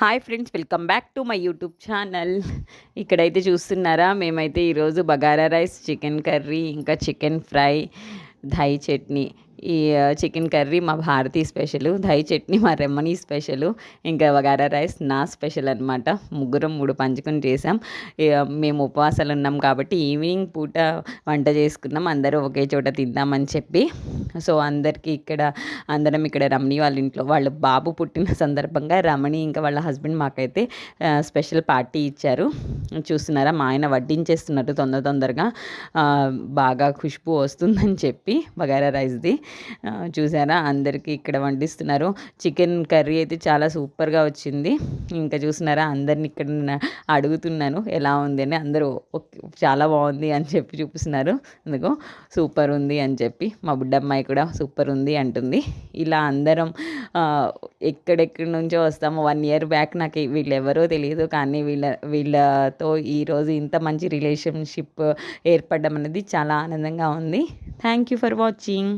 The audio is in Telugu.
Hi friends, welcome back to my YouTube channel. ఇక్కడైతే చూస్తున్నారా, మేమైతే ఈరోజు బగారా రైస్, చికెన్ కర్రీ, ఇంకా చికెన్ ఫ్రై, దహి చట్నీ. ఈ చికెన్ కర్రీ మా భారతీ స్పెషలు, దహి చట్నీ మా రెమ్మని స్పెషలు, ఇంకా బగారా రైస్ నా స్పెషల్ అనమాట. ముగ్గురం మూడు పంచుకొని చేసాం. మేము ఉపవాసాలు ఉన్నాం కాబట్టి ఈవినింగ్ పూట వంట చేసుకున్నాం, అందరూ ఒకే చోట తిందామని చెప్పి. సో అందరం ఇక్కడ రమణి వాళ్ళ ఇంట్లో వాళ్ళ బాబు పుట్టిన సందర్భంగా రమణి ఇంకా వాళ్ళ హస్బెండ్ మాకైతే స్పెషల్ పార్టీ ఇచ్చారు. చూస్తున్నారా, మా ఆయన వడ్డించేస్తున్నట్టు తొందరగా బాగా ఖుష్బు వస్తుందని చెప్పి బగారా రైస్ది. చూసారా, అందరికీ ఇక్కడ వండిస్తున్నారు. చికెన్ కర్రీ అయితే చాలా సూపర్గా వచ్చింది. ఇంకా చూస్తున్నారా, అందరిని ఇక్కడ అడుగుతున్నాను ఎలా ఉంది అని. అందరూ చాలా బాగుంది అని చెప్పి చూపిస్తున్నారు. అందుకో సూపర్ ఉంది అని చెప్పి మా బుడ్డమ్మాయి కూడా సూపర్ ఉంది అంటుంది. ఇలా అందరం ఎక్కడెక్కడి నుంచో వస్తాము. 1 year బ్యాక్ నాకు వీళ్ళెవరో తెలియదు, కానీ వీళ్ళతో ఈరోజు ఇంత మంచి రిలేషన్షిప్ ఏర్పడడం అనేది చాలా ఆనందంగా ఉంది. Thank you for watching.